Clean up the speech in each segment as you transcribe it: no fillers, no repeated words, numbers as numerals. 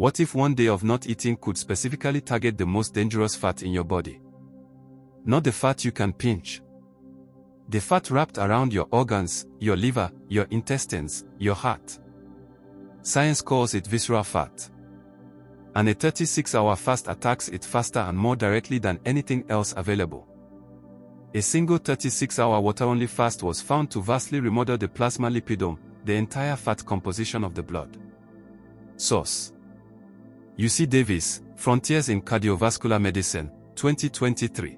What if one day of not eating could specifically target the most dangerous fat in your body? Not the fat you can pinch. The fat wrapped around your organs, your liver, your intestines, your heart. Science calls it visceral fat. And a 36-hour fast attacks it faster and more directly than anything else available. A single 36-hour water-only fast was found to vastly remodel the plasma lipidome, the entire fat composition of the blood. Source: UC Davis, Frontiers in Cardiovascular Medicine, 2023.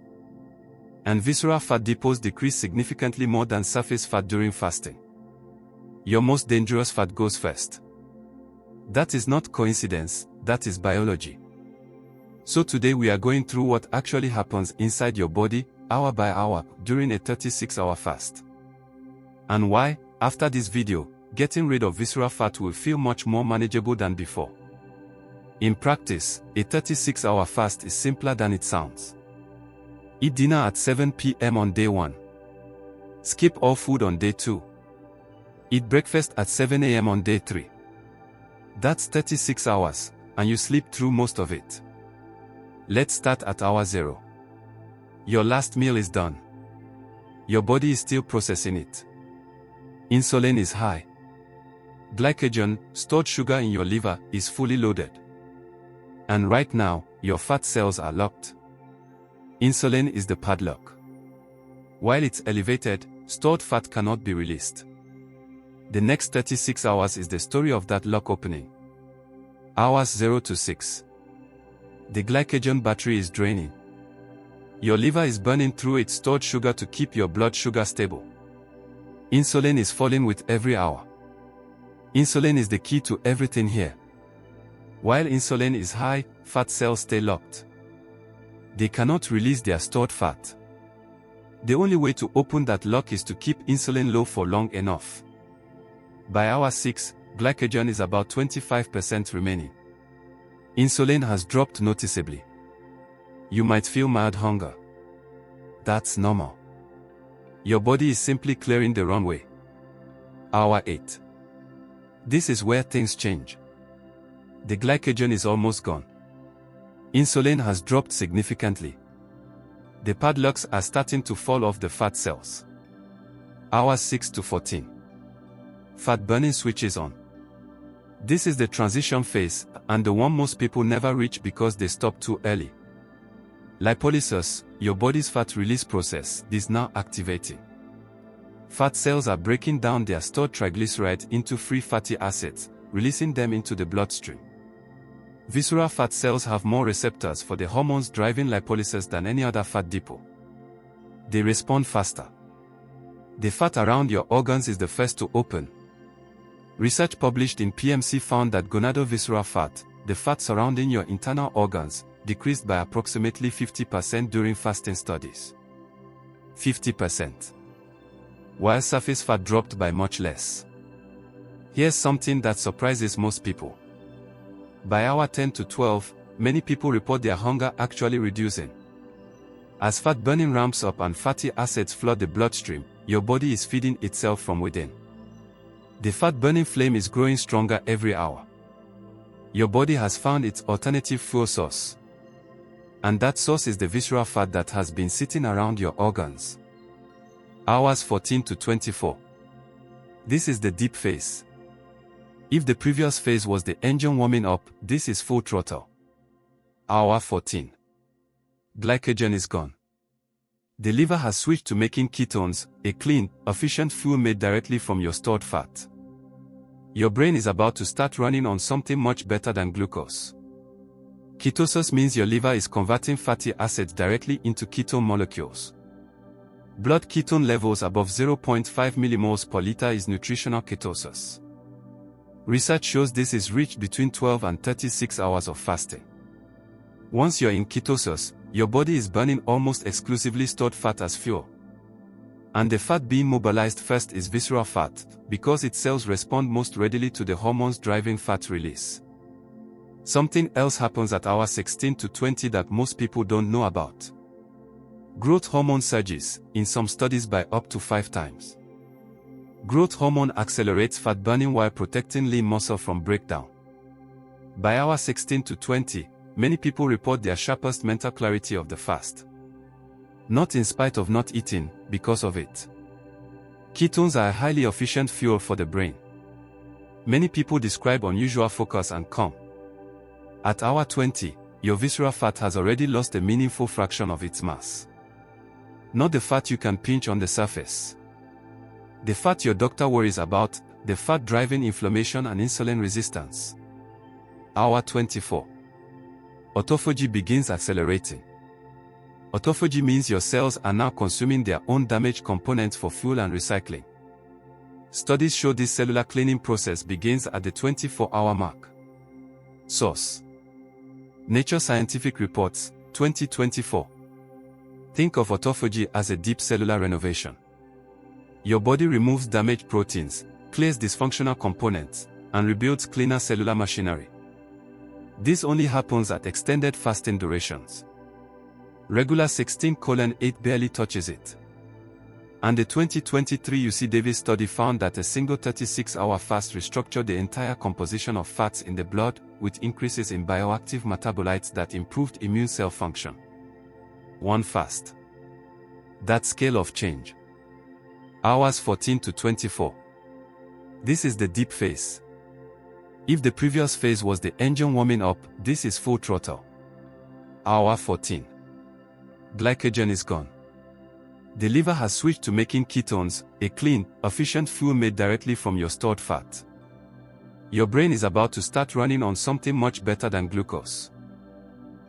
And visceral fat depots decrease significantly more than surface fat during fasting. Your most dangerous fat goes first. That is not coincidence, that is biology. So today we are going through what actually happens inside your body, hour by hour, during a 36-hour fast. And why, after this video, getting rid of visceral fat will feel much more manageable than before. In practice, a 36-hour fast is simpler than it sounds. Eat dinner at 7 p.m. on day 1. Skip all food on day 2. Eat breakfast at 7 a.m. on day 3. That's 36 hours, and you sleep through most of it. Let's start at hour 0. Your last meal is done. Your body is still processing it. Insulin is high. Glycogen, stored sugar in your liver, is fully loaded. And right now, your fat cells are locked. Insulin is the padlock. While it's elevated, stored fat cannot be released. The next 36 hours is the story of that lock opening. Hours 0 to 6. The glycogen battery is draining. Your liver is burning through its stored sugar to keep your blood sugar stable. Insulin is falling with every hour. Insulin is the key to everything here. While insulin is high, fat cells stay locked. They cannot release their stored fat. The only way to open that lock is to keep insulin low for long enough. By hour 6, glycogen is about 25% remaining. Insulin has dropped noticeably. You might feel mild hunger. That's normal. Your body is simply clearing the runway. Hour 8. This is where things change. The glycogen is almost gone. Insulin has dropped significantly. The padlocks are starting to fall off the fat cells. Hours 6 to 14. Fat burning switches on. This is the transition phase, and the one most people never reach because they stop too early. Lipolysis, your body's fat release process, is now activating. Fat cells are breaking down their stored triglycerides into free fatty acids, releasing them into the bloodstream. Visceral fat cells have more receptors for the hormones driving lipolysis than any other fat depot. They respond faster. The fat around your organs is the first to open. Research published in PMC found that gonadal-visceral fat, the fat surrounding your internal organs, decreased by approximately 50% during fasting studies. 50%. While surface fat dropped by much less. Here's something that surprises most people. By hour 10 to 12, many people report their hunger actually reducing. As fat burning ramps up and fatty acids flood the bloodstream, your body is feeding itself from within. The fat burning flame is growing stronger every hour. Your body has found its alternative fuel source. And that source is the visceral fat that has been sitting around your organs. Hours 14 to 24. This is the deep phase. If the previous phase was the engine warming up, this is full throttle. Hour 14. Glycogen is gone. The liver has switched to making ketones, a clean, efficient fuel made directly from your stored fat. Your brain is about to start running on something much better than glucose. Ketosis means your liver is converting fatty acids directly into ketone molecules. Blood ketone levels above 0.5 millimoles per liter is nutritional ketosis. Research shows this is reached between 12 and 36 hours of fasting. Once you're in ketosis, your body is burning almost exclusively stored fat as fuel. And the fat being mobilized first is visceral fat, because its cells respond most readily to the hormones driving fat release. Something else happens at hour 16 to 20 that most people don't know about. Growth hormone surges, in some studies by up to 5 times. Growth hormone accelerates fat burning while protecting lean muscle from breakdown. By hour 16 to 20, many people report their sharpest mental clarity of the fast. Not in spite of not eating, because of it. Ketones are a highly efficient fuel for the brain. Many people describe unusual focus and calm. At hour 20, your visceral fat has already lost a meaningful fraction of its mass. Not the fat you can pinch on the surface. The fat your doctor worries about, the fat driving inflammation and insulin resistance. Hour 24. Autophagy begins accelerating. Autophagy means your cells are now consuming their own damaged components for fuel and recycling. Studies show this cellular cleaning process begins at the 24-hour mark. Source: Nature Scientific Reports, 2024. Think of autophagy as a deep cellular renovation. Your body removes damaged proteins, clears dysfunctional components, and rebuilds cleaner cellular machinery. This only happens at extended fasting durations. Regular 16:8 barely touches it. And the 2023 UC Davis study found that a single 36-hour fast restructured the entire composition of fats in the blood, with increases in bioactive metabolites that improved immune cell function. One fast. That scale of change. Hours 14 to 24. This is the deep phase. If the previous phase was the engine warming up, this is full throttle. Hour 14. Glycogen is gone. The liver has switched to making ketones, a clean, efficient fuel made directly from your stored fat. Your brain is about to start running on something much better than glucose.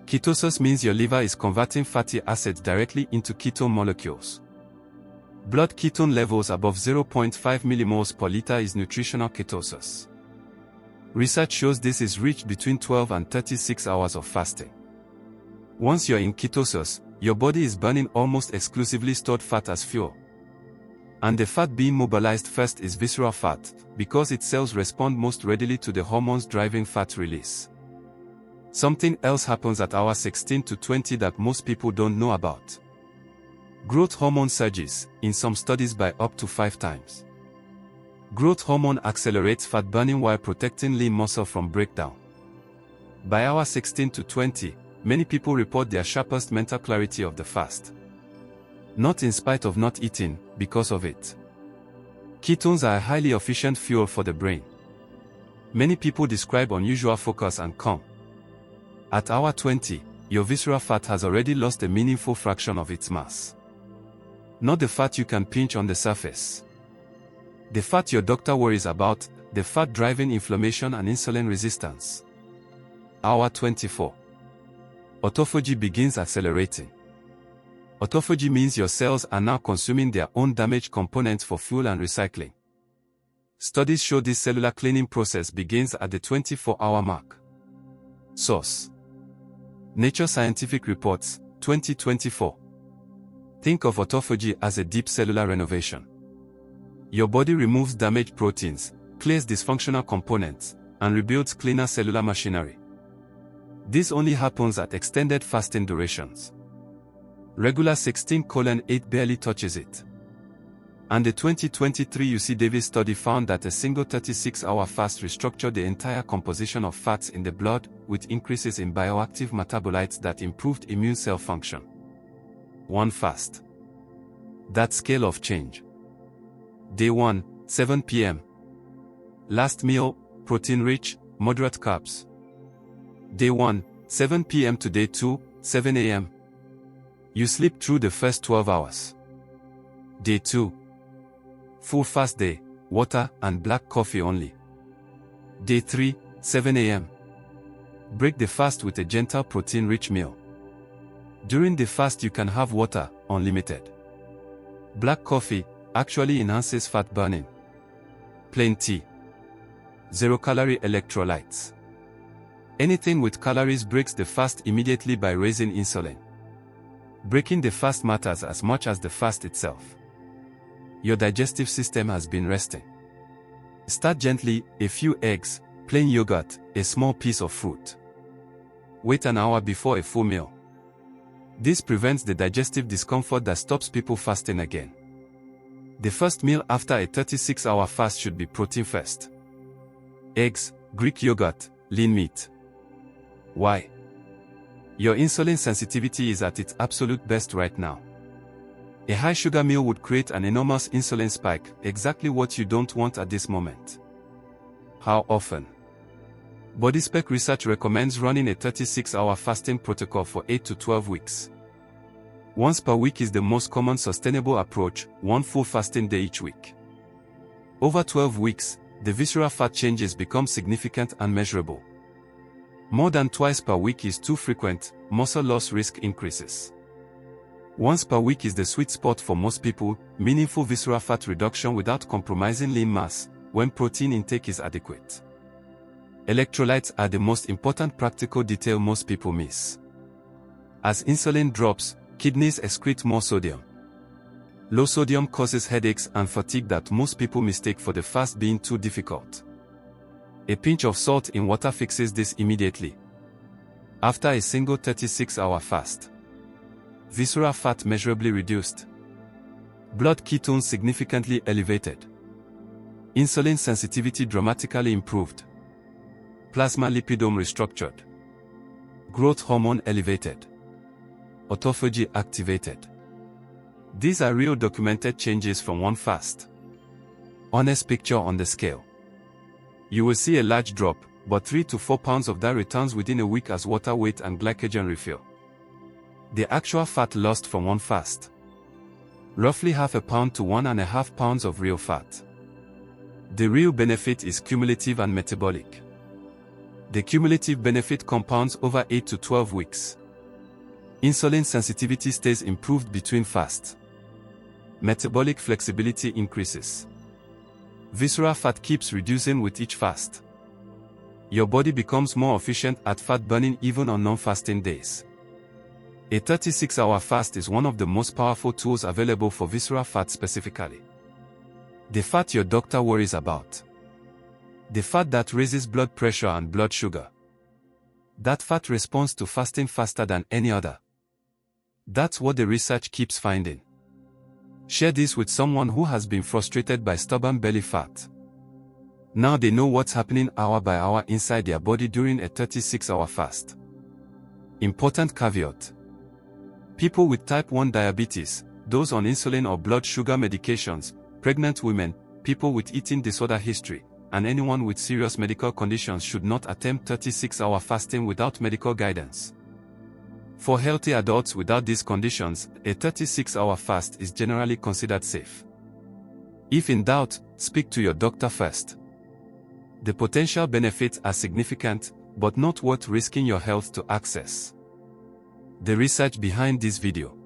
Ketosis means your liver is converting fatty acids directly into ketone molecules. Blood ketone levels above 0.5 millimoles per liter is nutritional ketosis. Research shows this is reached between 12 and 36 hours of fasting. Once you're in ketosis, your body is burning almost exclusively stored fat as fuel. And the fat being mobilized first is visceral fat, because its cells respond most readily to the hormones driving fat release. Something else happens at hour 16 to 20 that most people don't know about. Growth hormone surges, in some studies by up to 5 times. Growth hormone accelerates fat burning while protecting lean muscle from breakdown. By hour 16 to 20, many people report their sharpest mental clarity of the fast. Not in spite of not eating, because of it. Ketones are a highly efficient fuel for the brain. Many people describe unusual focus and calm. At hour 20, your visceral fat has already lost a meaningful fraction of its mass. Not the fat you can pinch on the surface. The fat your doctor worries about, the fat driving inflammation and insulin resistance. Hour 24. Autophagy begins accelerating. Autophagy means your cells are now consuming their own damaged components for fuel and recycling. Studies show this cellular cleaning process begins at the 24-hour mark. Source: Nature Scientific Reports, 2024. Think of autophagy as a deep cellular renovation. Your body removes damaged proteins, clears dysfunctional components, and rebuilds cleaner cellular machinery. This only happens at extended fasting durations. Regular 16:8 barely touches it. And the 2023 UC Davis study found that a single 36-hour fast restructured the entire composition of fats in the blood, with increases in bioactive metabolites that improved immune cell function. One fast. That scale of change. Day 1, 7 p.m. Last meal, protein-rich, moderate carbs. Day 1, 7 p.m. to Day 2, 7 a.m. You sleep through the first 12 hours. Day 2. Full fast day, water and black coffee only. Day 3, 7 a.m. Break the fast with a gentle protein-rich meal. During the fast you can have water, unlimited. Black coffee actually enhances fat burning. Plain tea. 0-calorie electrolytes. Anything with calories breaks the fast immediately by raising insulin. Breaking the fast matters as much as the fast itself. Your digestive system has been resting. Start gently, a few eggs, plain yogurt, a small piece of fruit. Wait an hour before a full meal. This prevents the digestive discomfort that stops people fasting again. The first meal after a 36-hour fast should be protein first. Eggs, Greek yogurt, lean meat. Why? Your insulin sensitivity is at its absolute best right now. A high sugar meal would create an enormous insulin spike, exactly what you don't want at this moment. How often? BodySpec research recommends running a 36-hour fasting protocol for 8 to 12 weeks. Once per week is the most common sustainable approach, one full fasting day each week. Over 12 weeks, the visceral fat changes become significant and measurable. More than twice per week is too frequent, muscle loss risk increases. Once per week is the sweet spot for most people, meaningful visceral fat reduction without compromising lean mass, when protein intake is adequate. Electrolytes are the most important practical detail most people miss. As insulin drops, kidneys excrete more sodium. Low sodium causes headaches and fatigue that most people mistake for the fast being too difficult. A pinch of salt in water fixes this immediately. After a single 36-hour fast, visceral fat measurably reduced. Blood ketones significantly elevated. Insulin sensitivity dramatically improved. Plasma lipidome restructured. Growth hormone elevated. Autophagy activated. These are real documented changes from one fast. Honest picture on the scale. You will see a large drop, but 3 to 4 pounds of that returns within a week as water weight and glycogen refill. The actual fat lost from one fast. Roughly half a pound to 1.5 pounds of real fat. The real benefit is cumulative and metabolic. The cumulative benefit compounds over 8 to 12 weeks. Insulin sensitivity stays improved between fasts. Metabolic flexibility increases. Visceral fat keeps reducing with each fast. Your body becomes more efficient at fat burning even on non-fasting days. A 36-hour fast is one of the most powerful tools available for visceral fat specifically. The fat your doctor worries about. The fat that raises blood pressure and blood sugar. That fat responds to fasting faster than any other. That's what the research keeps finding. Share this with someone who has been frustrated by stubborn belly fat. Now they know what's happening hour by hour inside their body during a 36-hour fast. Important caveat. People with type 1 diabetes, those on insulin or blood sugar medications, pregnant women, people with eating disorder history, and anyone with serious medical conditions should not attempt 36-hour fasting without medical guidance. For healthy adults without these conditions, a 36-hour fast is generally considered safe. If in doubt, speak to your doctor first. The potential benefits are significant, but not worth risking your health to access. The research behind this video.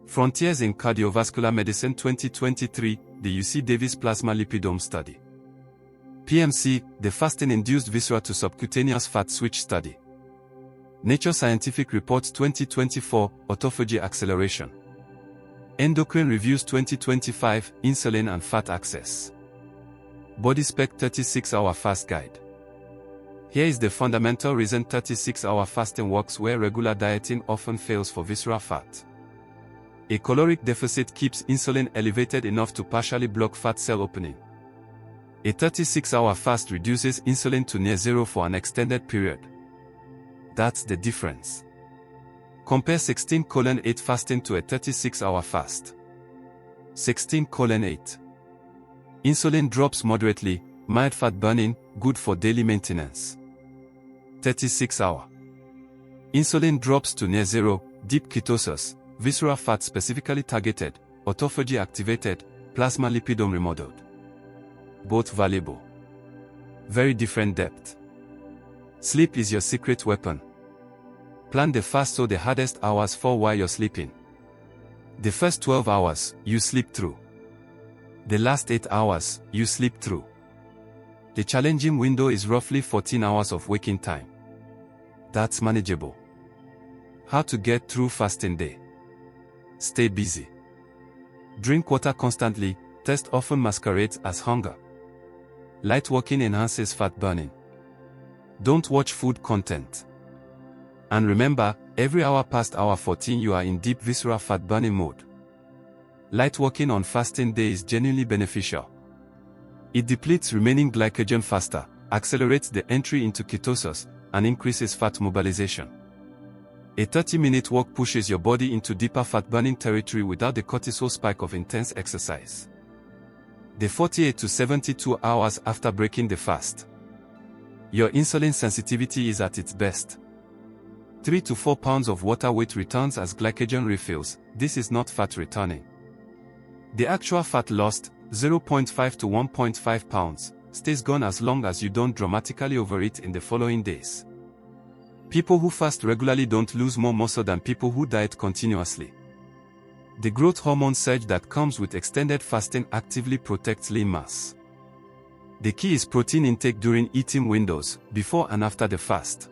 Frontiers in Cardiovascular Medicine 2023, the UC Davis Plasma Lipidome Study. PMC, the fasting-induced visceral to subcutaneous fat switch study. Nature Scientific Reports 2024, Autophagy Acceleration. Endocrine Reviews 2025, Insulin and Fat Access. BodySpec 36-hour fast guide. Here is the fundamental reason 36-hour fasting works where regular dieting often fails for visceral fat. A caloric deficit keeps insulin elevated enough to partially block fat cell opening. A 36-hour fast reduces insulin to near zero for an extended period. That's the difference. Compare 16:8 fasting to a 36-hour fast. 16:8. Insulin drops moderately, mild fat burning, good for daily maintenance. 36-hour. Insulin drops to near zero, deep ketosis, visceral fat specifically targeted, autophagy activated, plasma lipidome remodeled. Both valuable. Very different depth. Sleep is your secret weapon. Plan the fast so the hardest hours fall while you're sleeping. The first 12 hours, you sleep through. The last 8 hours, you sleep through. The challenging window is roughly 14 hours of waking time. That's manageable. How to get through fasting day. Stay busy. Drink water constantly, thirst often masquerades as hunger. Light walking enhances fat burning. Don't watch food content. And remember, every hour past hour 14 you are in deep visceral fat burning mode. Light walking on fasting day is genuinely beneficial. It depletes remaining glycogen faster, accelerates the entry into ketosis, and increases fat mobilization. A 30-minute walk pushes your body into deeper fat-burning territory without the cortisol spike of intense exercise. The 48 to 72 hours after breaking the fast, your insulin sensitivity is at its best. 3 to 4 pounds of water weight returns as glycogen refills. This is not fat returning. The actual fat lost, 0.5 to 1.5 pounds, stays gone as long as you don't dramatically overeat in the following days. People who fast regularly don't lose more muscle than people who diet continuously. The growth hormone surge that comes with extended fasting actively protects lean mass. The key is protein intake during eating windows, before and after the fast.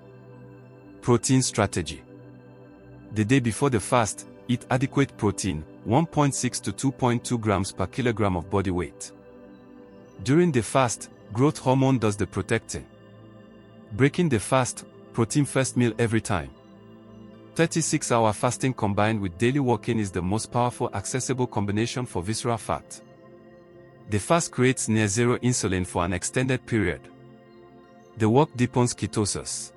Protein strategy. The day before the fast, eat adequate protein, 1.6 to 2.2 grams per kilogram of body weight. During the fast, growth hormone does the protecting. Breaking the fast, protein first meal every time. 36-hour fasting combined with daily walking is the most powerful accessible combination for visceral fat. The fast creates near zero insulin for an extended period. The walk deepens ketosis.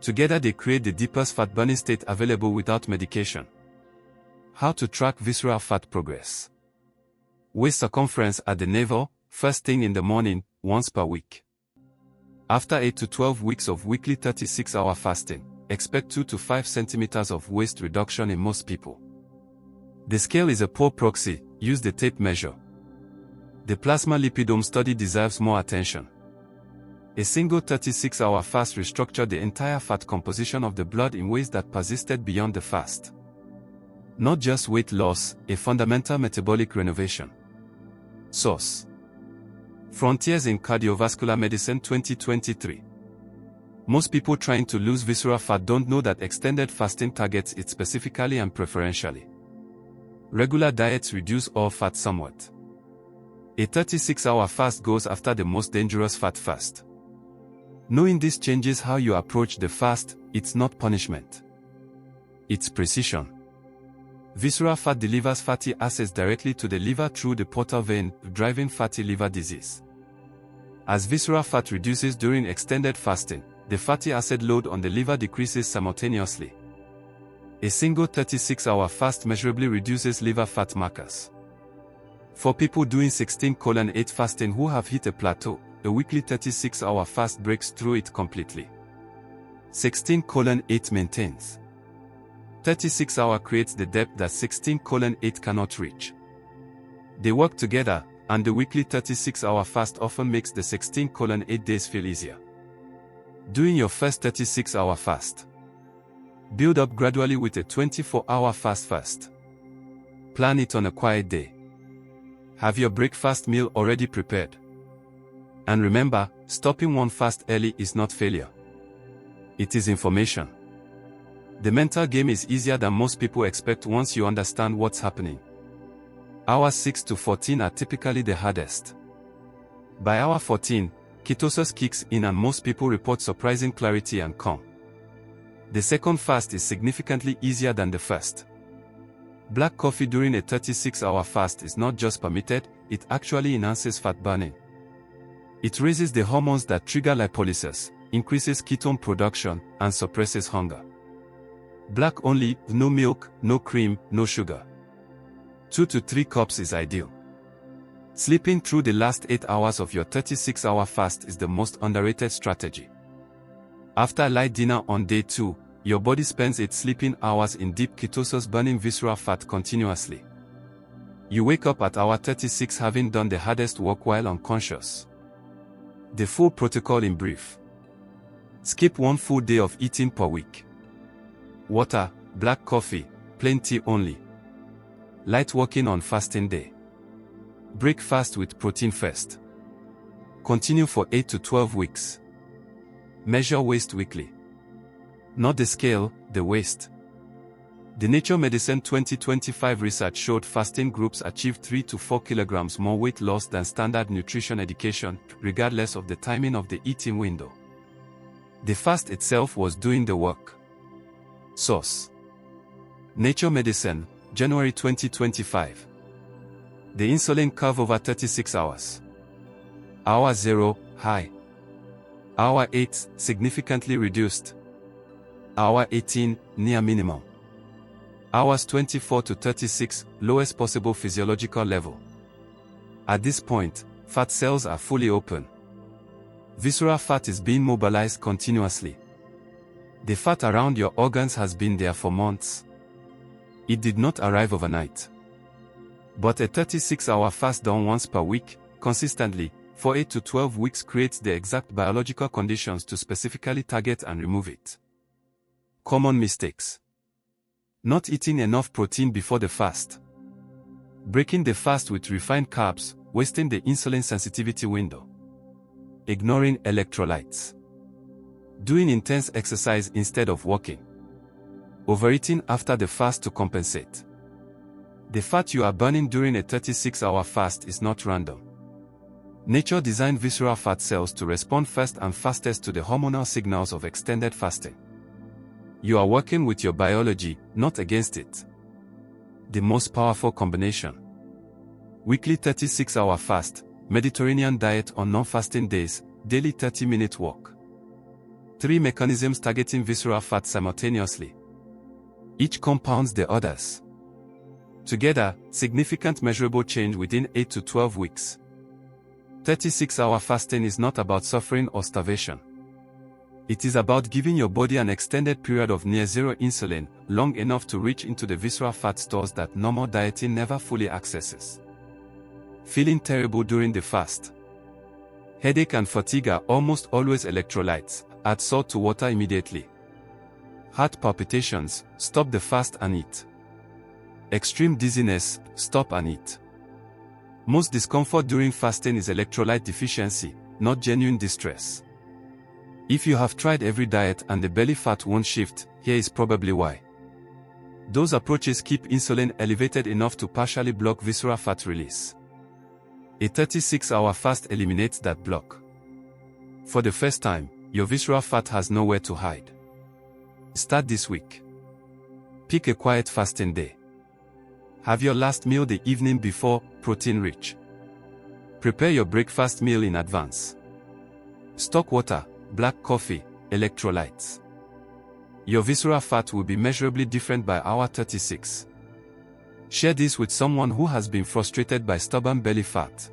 Together they create the deepest fat-burning state available without medication. How to track visceral fat progress. Waist circumference at the navel, first thing in the morning, once per week. After 8 to 12 weeks of weekly 36-hour fasting, expect 2 to 5 centimeters of waist reduction in most people. The scale is a poor proxy, use the tape measure. The plasma lipidome study deserves more attention. A single 36-hour fast restructured the entire fat composition of the blood in ways that persisted beyond the fast. Not just weight loss, a fundamental metabolic renovation. Source: Frontiers in Cardiovascular Medicine 2023. Most people trying to lose visceral fat don't know that extended fasting targets it specifically and preferentially. Regular diets reduce all fat somewhat. A 36-hour fast goes after the most dangerous fat first. Knowing this changes how you approach the fast. It's not punishment. It's precision. Visceral fat delivers fatty acids directly to the liver through the portal vein, driving fatty liver disease. As visceral fat reduces during extended fasting, the fatty acid load on the liver decreases simultaneously. A single 36-hour fast measurably reduces liver fat markers. For people doing 16:8 fasting who have hit a plateau, a weekly 36-hour fast breaks through it completely. 16:8 maintains. 36-hour creates the depth that 16:8 cannot reach. They work together, and the weekly 36-hour fast often makes the 16:8 days feel easier. Doing your first 36-hour fast. Build up gradually with a 24-hour fast first. Plan it on a quiet day. Have your breakfast meal already prepared. And remember, stopping one fast early is not failure. It is information. The mental game is easier than most people expect once you understand what's happening. Hours 6 to 14 are typically the hardest. By hour 14, ketosis kicks in and most people report surprising clarity and calm. The second fast is significantly easier than the first. Black coffee during a 36-hour fast is not just permitted, it actually enhances fat burning. It raises the hormones that trigger lipolysis, increases ketone production, and suppresses hunger. Black only, no milk, no cream, no sugar. 2 to 3 cups is ideal. Sleeping through the last 8 hours of your 36-hour fast is the most underrated strategy. After a light dinner on day 2, your body spends its sleeping hours in deep ketosis burning visceral fat continuously. You wake up at hour 36 having done the hardest work while unconscious. The full protocol in brief. Skip 1 full day of eating per week. Water, black coffee, plain tea only. Light walking on fasting day. Break fast with protein first. Continue for 8 to 12 weeks. Measure waist weekly. Not the scale, the waist. The Nature Medicine 2025 research showed fasting groups achieved 3 to 4 kilograms more weight loss than standard nutrition education, regardless of the timing of the eating window. The fast itself was doing the work. Source: Nature Medicine, January 2025. The insulin curve over 36 hours. Hour 0, high. Hour 8, significantly reduced. Hour 18, near minimum. Hours 24 to 36, lowest possible physiological level. At this point, fat cells are fully open. Visceral fat is being mobilized continuously. The fat around your organs has been there for months. It did not arrive overnight. But a 36-hour fast done once per week, consistently, for 8 to 12 weeks creates the exact biological conditions to specifically target and remove it. Common mistakes. Not eating enough protein before the fast. Breaking the fast with refined carbs, wasting the insulin sensitivity window. Ignoring electrolytes. Doing intense exercise instead of walking. Overeating after the fast to compensate. The fat you are burning during a 36-hour fast is not random. Nature designed visceral fat cells to respond first and fastest to the hormonal signals of extended fasting. You are working with your biology, not against it. The most powerful combination. Weekly 36-hour fast, Mediterranean diet on non-fasting days, daily 30-minute walk. 3 mechanisms targeting visceral fat simultaneously. Each compounds the others. Together, significant measurable change within 8 to 12 weeks. 36-hour fasting is not about suffering or starvation. It is about giving your body an extended period of near-zero insulin, long enough to reach into the visceral fat stores that normal dieting never fully accesses. Feeling terrible during the fast. Headache and fatigue are almost always electrolytes. Add salt to water immediately. Heart palpitations, stop the fast and eat. Extreme dizziness, stop and eat. Most discomfort during fasting is electrolyte deficiency, not genuine distress. If you have tried every diet and the belly fat won't shift, here is probably why. Those approaches keep insulin elevated enough to partially block visceral fat release. A 36-hour fast eliminates that block. For the first time, your visceral fat has nowhere to hide. Start this week. Pick a quiet fasting day. Have your last meal the evening before, protein-rich. Prepare your breakfast meal in advance. Stock water, black coffee, electrolytes. Your visceral fat will be measurably different by hour 36. Share this with someone who has been frustrated by stubborn belly fat.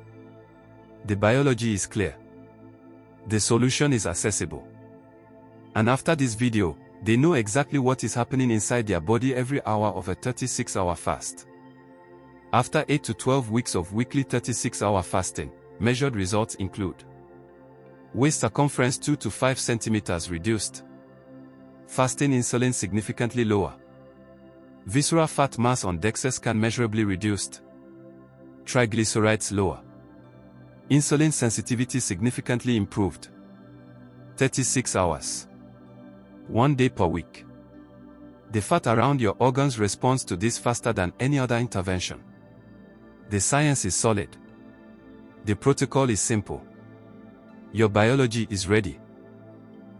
The biology is clear. The solution is accessible. And after this video, they know exactly what is happening inside their body every hour of a 36-hour fast. After 8 to 12 weeks of weekly 36-hour fasting, measured results include: waist circumference 2 to 5 centimeters reduced. Fasting insulin significantly lower. Visceral fat mass on DEXA scan measurably reduced. Triglycerides lower. Insulin sensitivity significantly improved. 36 hours. 1 day per week. The fat around your organs responds to this faster than any other intervention. The science is solid. The protocol is simple. Your biology is ready.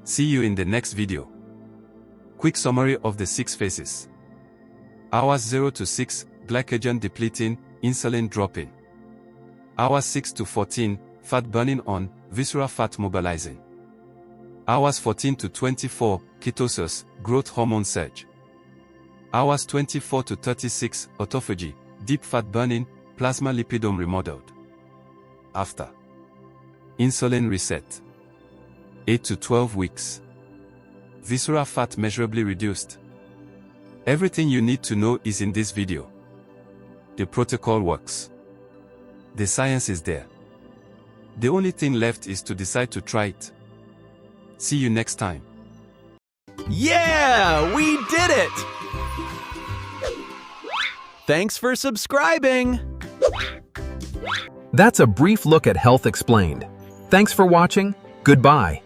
See you in the next video. Quick summary of the 6 phases. Hours 0 to 6, glycogen depleting, insulin dropping. Hours 6 to 14, fat burning on, visceral fat mobilizing. Hours 14 to 24, ketosis, growth hormone surge. Hours 24 to 36, autophagy, deep fat burning, plasma lipidome remodeled. After. Insulin reset. 8 to 12 weeks. Visceral fat measurably reduced. Everything you need to know is in this video. The protocol works. The science is there. The only thing left is to decide to try it. See you next time. Yeah, we did it! Thanks for subscribing! That's a brief look at Health Explained. Thanks for watching. Goodbye.